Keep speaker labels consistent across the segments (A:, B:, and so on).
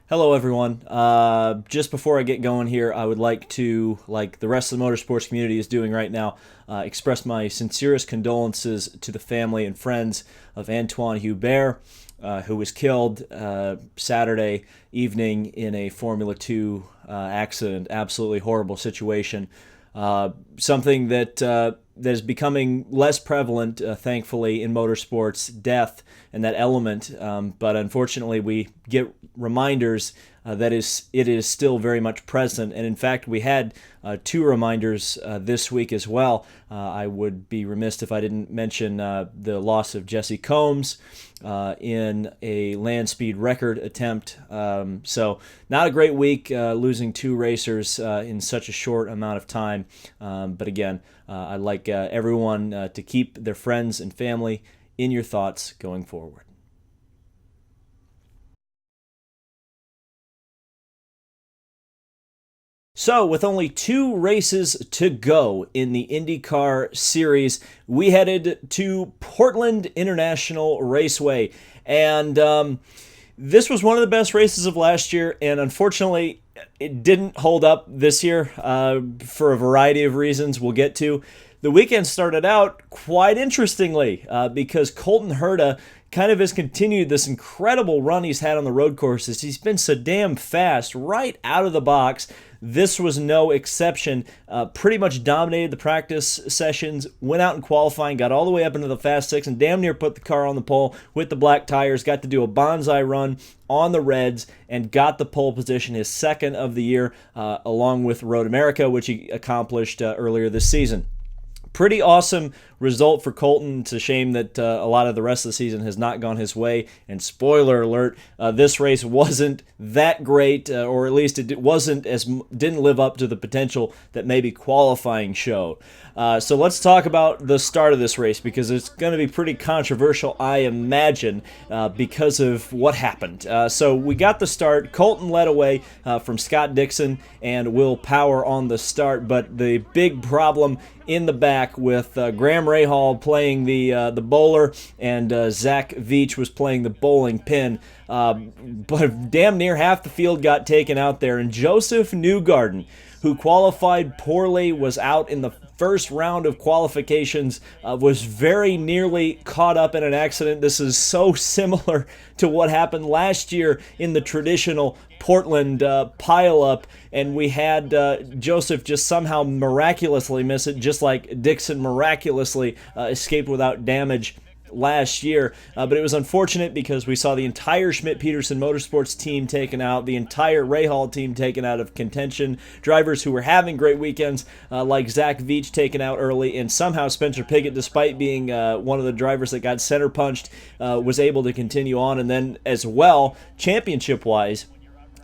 A: Hello, everyone. Just before I get going here, I would like to, like the rest of the motorsports community is doing right now, express my sincerest condolences to the family and friends of Antoine Hubert, who was killed Saturday evening in a Formula 2 accident. Absolutely horrible situation. Something that is becoming less prevalent, thankfully, in motorsports, death and that element. But unfortunately, we get reminders that it is still very much present. And in fact, we had two reminders this week as well. I would be remiss if I didn't mention the loss of Jesse Combs in a land speed record attempt. So not a great week, losing two racers in such a short amount of time. But again, I'd like everyone to keep their friends and family in your thoughts going forward. So, with only two races to go in the IndyCar Series, we headed to Portland International Raceway. And this was one of the best races of last year, and unfortunately, it didn't hold up this year for a variety of reasons we'll get to. The weekend started out quite interestingly because Colton Herta kind of has continued this incredible run he's had on the road courses. He's been so damn fast right out of the box. This was no exception. Pretty much dominated the practice sessions, went out in qualifying, got all the way up into the Fast Six, and damn near put the car on the pole with the black tires. Got to do a bonsai run on the Reds and got the pole position, his second of the year, along with Road America, which he accomplished earlier this season. Pretty awesome result for Colton. It's a shame that a lot of the rest of the season has not gone his way. And spoiler alert, this race wasn't that great, or at least it didn't live up to the potential that maybe qualifying showed. So let's talk about the start of this race because it's going to be pretty controversial, I imagine, because of what happened. So we got the start. Colton led away from Scott Dixon and Will Power on the start, but the big problem in the back with Graham Rahal playing the bowler and Zach Veach was playing the bowling pin. But damn near half the field got taken out there, and Joseph Newgarden, who qualified poorly, was out in the first round of qualifications, was very nearly caught up in an accident. This is so similar to what happened last year in the traditional Portland pileup, and we had Joseph just somehow miraculously miss it, just like Dixon miraculously escaped without damage last year. But it was unfortunate because we saw the entire Schmidt-Peterson Motorsports team taken out, the entire Rahal team taken out of contention, drivers who were having great weekends like Zach Veach taken out early, and somehow Spencer Pigot, despite being one of the drivers that got center punched, was able to continue on. And then as well, championship-wise,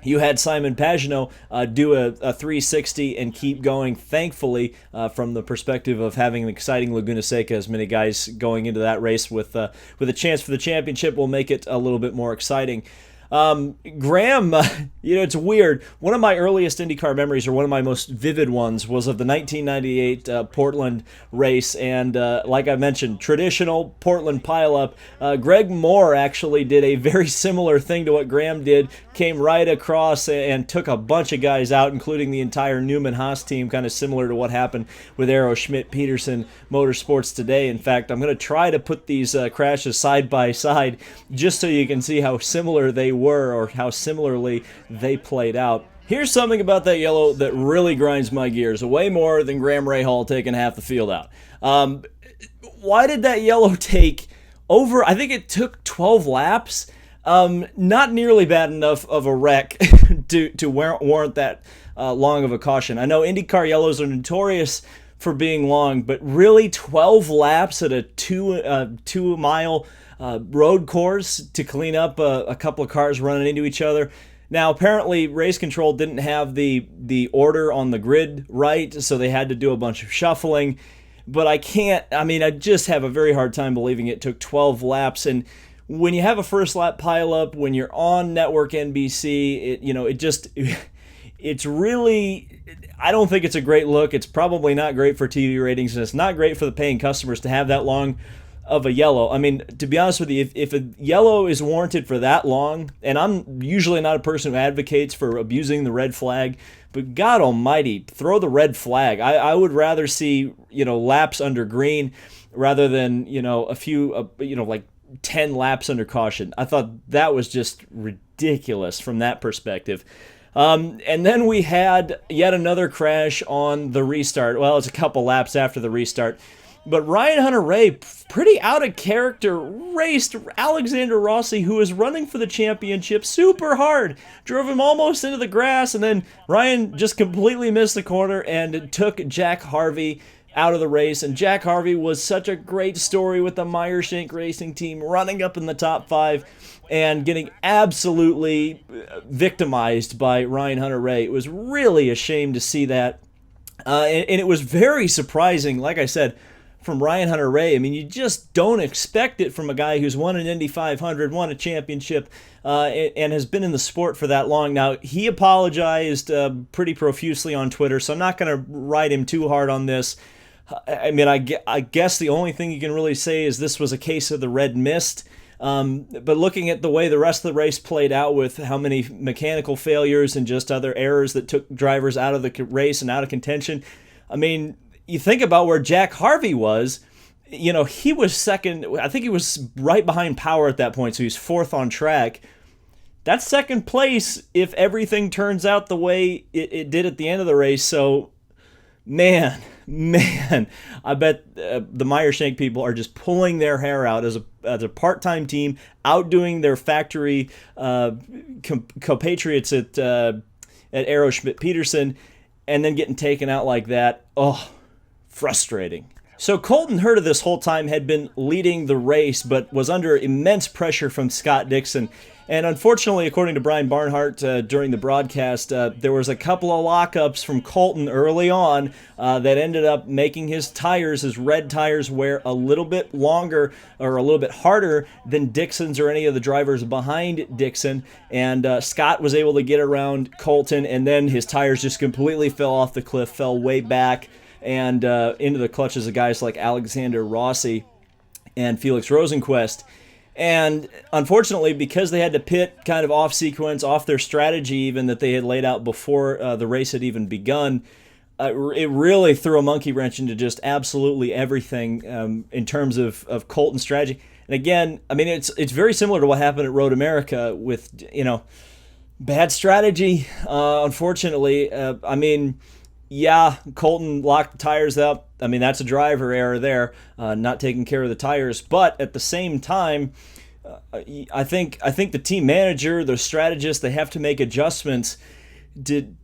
A: you had Simon Pagenaud do a 360 and keep going, thankfully, from the perspective of having an exciting Laguna Seca. As many guys going into that race with a chance for the championship will make it a little bit more exciting. Graham, it's weird. One of my earliest IndyCar memories, or one of my most vivid ones, was of the 1998 Portland race. And like I mentioned, traditional Portland pileup. Greg Moore actually did a very similar thing to what Graham did, came right across and took a bunch of guys out, including the entire Newman-Haas team, kind of similar to what happened with Aero Schmidt-Peterson Motorsports today. In fact, I'm going to try to put these crashes side by side just so you can see how similar they were, or how similarly they played out. Here's something about that yellow that really grinds my gears, way more than Graham Rahal taking half the field out. Why did that yellow take over? I think it took 12 laps. Not nearly bad enough of a wreck to warrant that long of a caution. I know IndyCar yellows are notorious for being long, but really 12 laps at a two mile road course to clean up a couple of cars running into each other. Now, apparently, race control didn't have the order on the grid right, so they had to do a bunch of shuffling. But I just have a very hard time believing it took 12 laps. And when you have a first lap pileup, when you're on Network NBC, it's really, I don't think it's a great look. It's probably not great for TV ratings, and it's not great for the paying customers to have that long of a yellow. I mean, to be honest with you, if a yellow is warranted for that long, and I'm usually not a person who advocates for abusing the red flag, but God almighty, throw the red flag. I would rather see, laps under green rather than, a few, like 10 laps under caution. I thought that was just ridiculous from that perspective. And then we had yet another crash on the restart. Well, it's a couple laps after the restart. But Ryan Hunter-Reay, pretty out of character, raced Alexander Rossi, who was running for the championship, super hard. Drove him almost into the grass, and then Ryan just completely missed the corner and took Jack Harvey out of the race. And Jack Harvey was such a great story with the Meyershank Racing Team, running up in the top 5 and getting absolutely victimized by Ryan Hunter-Reay. It was really a shame to see that. And it was very surprising, like I said, from Ryan Hunter-Reay. I mean, you just don't expect it from a guy who's won an Indy 500, won a championship, and has been in the sport for that long. Now, he apologized pretty profusely on Twitter, so I'm not going to ride him too hard on this. I mean, I guess the only thing you can really say is this was a case of the red mist. But looking at the way the rest of the race played out with how many mechanical failures and just other errors that took drivers out of the race and out of contention, I mean, you think about where Jack Harvey was, he was second. I think he was right behind Power at that point, so he's 4th on track. That's second place if everything turns out the way it did at the end of the race. So, man, I bet the Meyershank people are just pulling their hair out as a part-time team, outdoing their factory compatriots at Aero Schmidt-Peterson, and then getting taken out like that. Oh, frustrating. So Colton Herta this whole time had been leading the race, but was under immense pressure from Scott Dixon. And unfortunately, according to Brian Barnhart during the broadcast, there was a couple of lockups from Colton early on that ended up making his red tires, wear a little bit longer or a little bit harder than Dixon's or any of the drivers behind Dixon. And Scott was able to get around Colton, and then his tires just completely fell off the cliff, fell way back, and into the clutches of guys like Alexander Rossi and Felix Rosenquist. And unfortunately, because they had to pit kind of off sequence, off their strategy even that they had laid out before the race had even begun, it really threw a monkey wrench into just absolutely everything in terms of Colton's strategy. And again, I mean, it's very similar to what happened at Road America with, bad strategy. Unfortunately, I mean, yeah, Colton locked the tires up. I mean, that's a driver error there, not taking care of the tires. But at the same time, I think the team manager, the strategist, they have to make adjustments to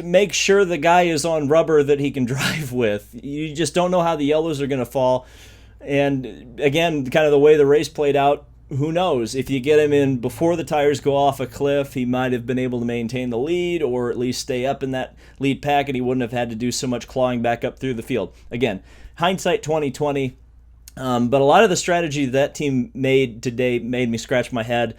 A: make sure the guy is on rubber that he can drive with. You just don't know how the yellows are going to fall. And again, kind of the way the race played out, who knows? If you get him in before the tires go off a cliff, he might have been able to maintain the lead or at least stay up in that lead pack, and he wouldn't have had to do so much clawing back up through the field. Again, hindsight 2020. But a lot of the strategy that team made today made me scratch my head,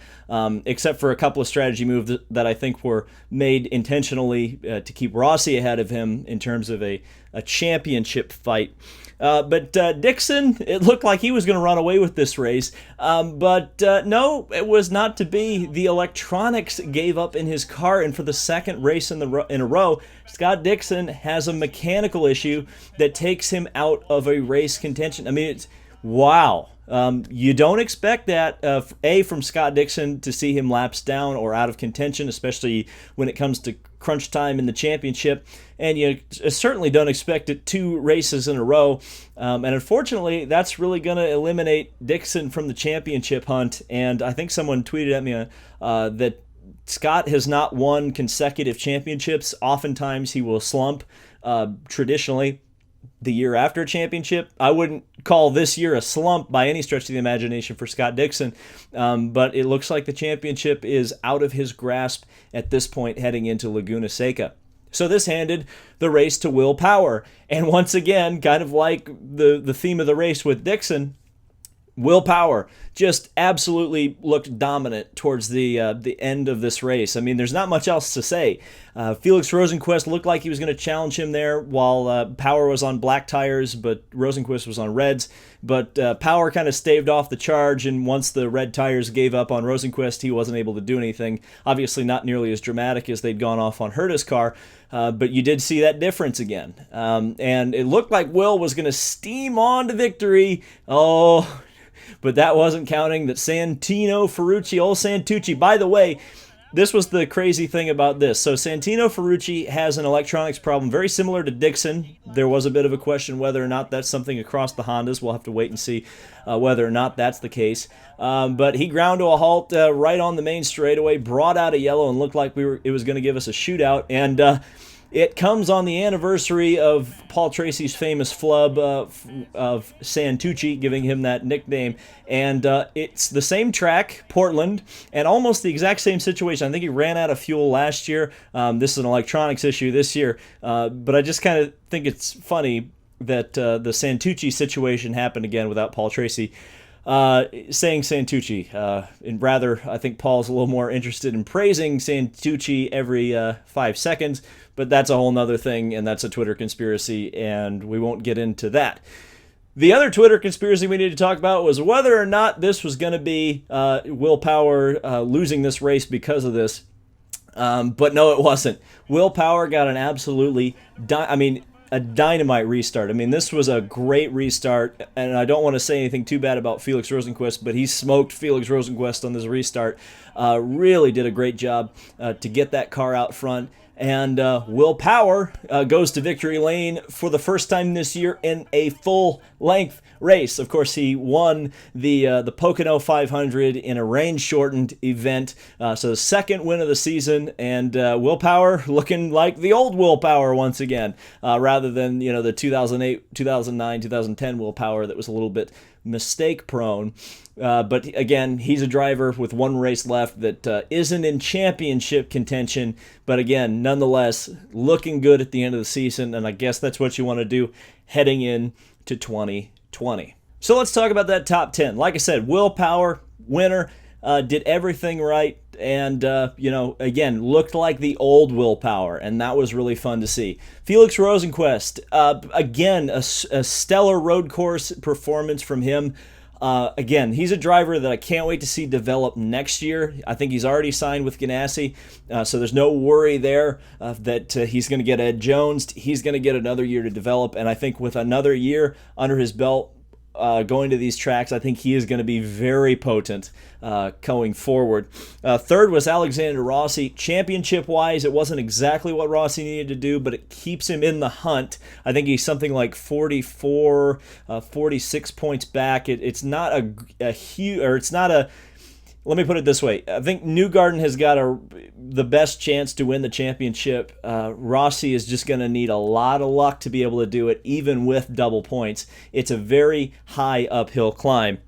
A: except for a couple of strategy moves that I think were made intentionally to keep Rossi ahead of him in terms of a championship fight. But Dixon, it looked like he was going to run away with this race. But no, it was not to be. The electronics gave up in his car, and for the second race in a row, Scott Dixon has a mechanical issue that takes him out of a race contention. I mean, it's wow. You don't expect that, from Scott Dixon to see him laps down or out of contention, especially when it comes to crunch time in the championship. And you certainly don't expect it 2 races in a row. And unfortunately, that's really going to eliminate Dixon from the championship hunt. And I think someone tweeted at me that Scott has not won consecutive championships. Oftentimes he will slump traditionally the year after a championship. I wouldn't call this year a slump by any stretch of the imagination for Scott Dixon, but it looks like the championship is out of his grasp at this point heading into Laguna Seca. So this handed the race to Will Power. And once again, kind of like the theme of the race with Dixon, Will Power just absolutely looked dominant towards the end of this race. I mean, there's not much else to say. Felix Rosenqvist looked like he was going to challenge him there while Power was on black tires, but Rosenqvist was on reds. But Power kind of staved off the charge, and once the red tires gave up on Rosenqvist, he wasn't able to do anything. Obviously not nearly as dramatic as they'd gone off on Herta's car, but you did see that difference again. And it looked like Will was going to steam on to victory. Oh, but that wasn't counting that Santino Ferrucci, old Santucci. By the way, this was the crazy thing about this. So Santino Ferrucci has an electronics problem very similar to Dixon. There was a bit of a question whether or not that's something across the Hondas. We'll have to wait and see whether or not that's the case. But he ground to a halt right on the main straightaway, brought out a yellow, and looked like it was going to give us a shootout. And it comes on the anniversary of Paul Tracy's famous flub of Santucci, giving him that nickname. And it's the same track, Portland, and almost the exact same situation. I think he ran out of fuel last year. This is an electronics issue this year. But I just kind of think it's funny that the Santucci situation happened again without Paul Tracy saying Santucci. And rather, I think Paul's a little more interested in praising Santucci every 5 seconds. But that's a whole nother thing, and that's a Twitter conspiracy, and we won't get into that. The other Twitter conspiracy we need to talk about was whether or not this was going to be Will Power losing this race because of this. But no, it wasn't. Will Power got an absolutely, a dynamite restart. I mean, this was a great restart, and I don't want to say anything too bad about Felix Rosenqvist, but he smoked Felix Rosenqvist on this restart. Really did a great job to get that car out front. And Will Power goes to victory lane for the first time this year in a full-length race. Of course, he won the Pocono 500 in a rain-shortened event. So the second win of the season, and Will Power looking like the old Will Power once again, rather than the 2008, 2009, 2010 Will Power that was a little bit mistake-prone. But again, he's a driver with one race left that isn't in championship contention. But again, nonetheless, looking good at the end of the season. And I guess that's what you want to do heading in to 2020. So let's talk about that top 10. Like I said, Will Power, winner, did everything right. And, again, looked like the old Will Power, and that was really fun to see. Felix Rosenqvist, again, a stellar road course performance from him. Again, he's a driver that I can't wait to see develop next year. I think he's already signed with Ganassi, so there's no worry there that he's going to get Ed Jones. He's going to get another year to develop, and I think with another year under his belt, going to these tracks, I think he is going to be very potent going forward. Third was Alexander Rossi. Championship-wise, it wasn't exactly what Rossi needed to do, but it keeps him in the hunt. I think he's something like 44, 46 points back. It's not a huge, or it's not a. Let me put it this way. I think Newgarden has got the best chance to win the championship. Rossi is just going to need a lot of luck to be able to do it, even with double points. It's a very high uphill climb.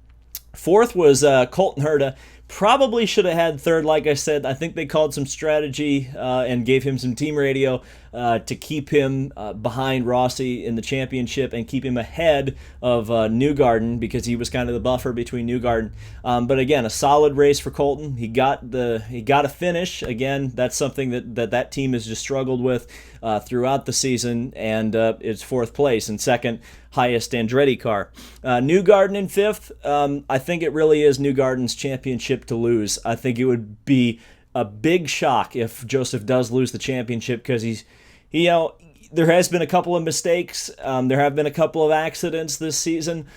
A: Fourth was Colton Herta. Probably should have had third, like I said. I think they called some strategy and gave him some team radio to keep him behind Rossi in the championship and keep him ahead of Newgarden, because he was kind of the buffer between Newgarden. But again, a solid race for Colton. He got a finish. Again, that's something that team has just struggled with throughout the season, and it's fourth place and second highest Andretti car. Newgarden in fifth. I think it really is Newgarden's championship to lose. I think it would be a big shock if Joseph does lose the championship, because there has been a couple of mistakes. There have been a couple of accidents this season.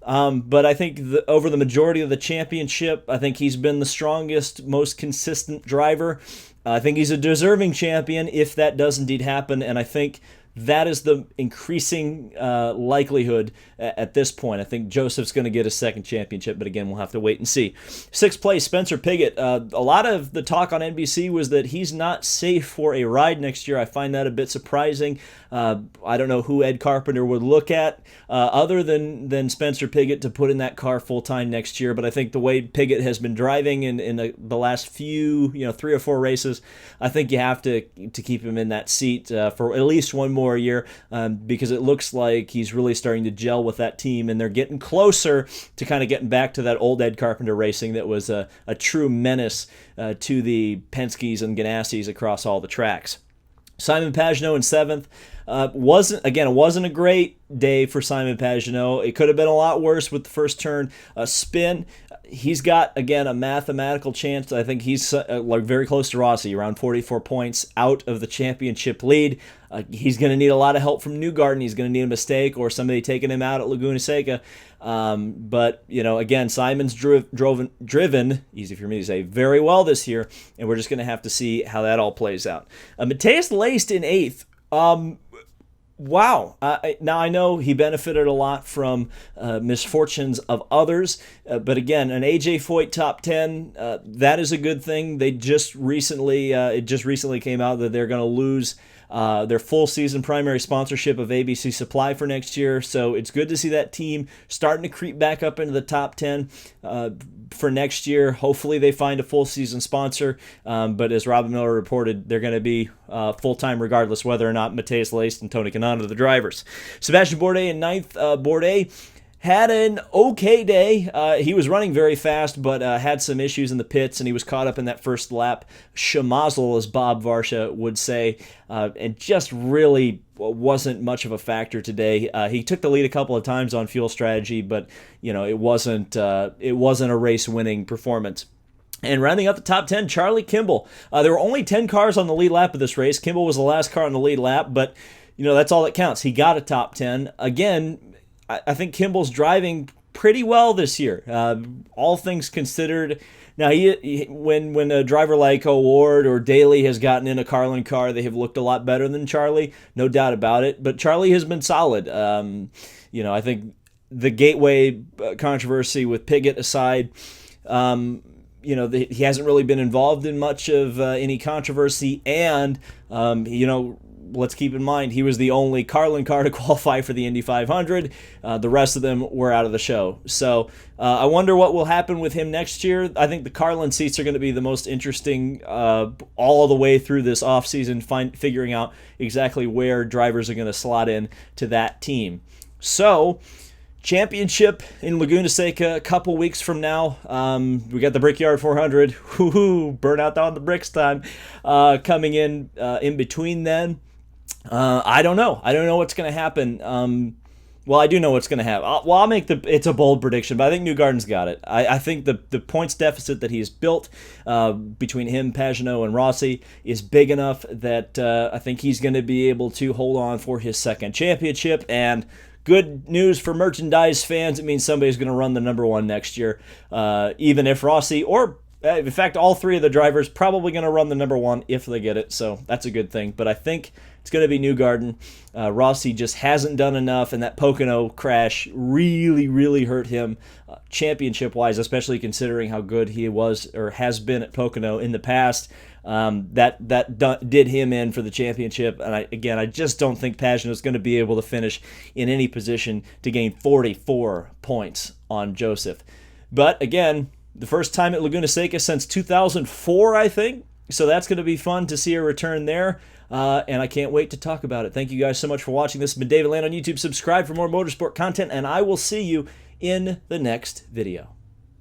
A: But I think over the majority of the championship, I think he's been the strongest, most consistent driver. I think he's a deserving champion if that does indeed happen, and I think that is the increasing likelihood at this point. I think Joseph's going to get a second championship, but again, we'll have to wait and see. Sixth place, Spencer Pigot. A lot of the talk on NBC was that he's not safe for a ride next year. I find that a bit surprising. I don't know who Ed Carpenter would look at other than Spencer Pigot to put in that car full-time next year, but I think the way Pigot has been driving in the last few, 3 or 4 races, I think you have to keep him in that seat for at least one more more year because it looks like he's really starting to gel with that team, and they're getting closer to kind of getting back to that old Ed Carpenter racing that was a true menace to the Penske's and Ganassis across all the tracks. Simon Pagenaud in 7th. It wasn't a great day for Simon Pagenaud. It could have been a lot worse with the first turn spin. He's got, again, a mathematical chance. I think he's very close to Rossi, around 44 points out of the championship lead. He's going to need a lot of help from Newgarden. He's going to need a mistake or somebody taking him out at Laguna Seca. But, again, Simon's driven, easy for me to say, very well this year, and we're just going to have to see how that all plays out. Matheus Leist in 8th. Wow. Now, I know he benefited a lot from misfortunes of others, but again, an AJ Foyt top 10, that is a good thing. It just recently came out that they're going to lose their full season primary sponsorship of ABC Supply for next year, so it's good to see that team starting to creep back up into the top 10 for next year. Hopefully they find a full season sponsor, but as Robin Miller reported, they're going to be full-time regardless whether or not Matheus Leist and Tony Kanaan are the drivers. Sebastian Bourdais in 9th. Bourdais had an okay day. He was running very fast, but had some issues in the pits, and he was caught up in that first lap schmozzle, as Bob Varsha would say, and just really wasn't much of a factor today. He took the lead a couple of times on fuel strategy, but it wasn't a race-winning performance. And rounding out the top 10, Charlie Kimball. There were only 10 cars on the lead lap of this race. Kimball was the last car on the lead lap, but that's all that counts. He got a top 10. Again, I think Kimball's driving pretty well this year, all things considered. Now, when a driver like O'Ward or Daly has gotten in a Carlin car, they have looked a lot better than Charlie, no doubt about it. But Charlie has been solid. I think the Gateway controversy with Piggott aside, he hasn't really been involved in much of any controversy, and let's keep in mind, he was the only Carlin car to qualify for the Indy 500. The rest of them were out of the show. So I wonder what will happen with him next year. I think the Carlin seats are going to be the most interesting all the way through this offseason, figuring out exactly where drivers are going to slot in to that team. So, championship in Laguna Seca a couple weeks from now. We got the Brickyard 400. Burnout on the bricks time coming in between then. I don't know. I don't know what's going to happen. I do know what's going to happen. I'll make it's a bold prediction, but I think Newgarden's got it. I think the points deficit that he's built between him, Pagenaud, and Rossi is big enough that I think he's going to be able to hold on for his second championship. And good news for merchandise fans, it means somebody's going to run the number one next year, even if Rossi or in fact, all three of the drivers probably going to run the number one if they get it, so that's a good thing. But I think it's going to be Newgarden. Rossi just hasn't done enough, and that Pocono crash really, really hurt him championship-wise, especially considering how good he was or has been at Pocono in the past. That did him in for the championship, and I just don't think Pagenaud is going to be able to finish in any position to gain 44 points on Joseph. But again, the first time at Laguna Seca since 2004, I think. So that's going to be fun to see a return there. And I can't wait to talk about it. Thank you guys so much for watching. This has been David Land on YouTube. Subscribe for more motorsport content, and I will see you in the next video.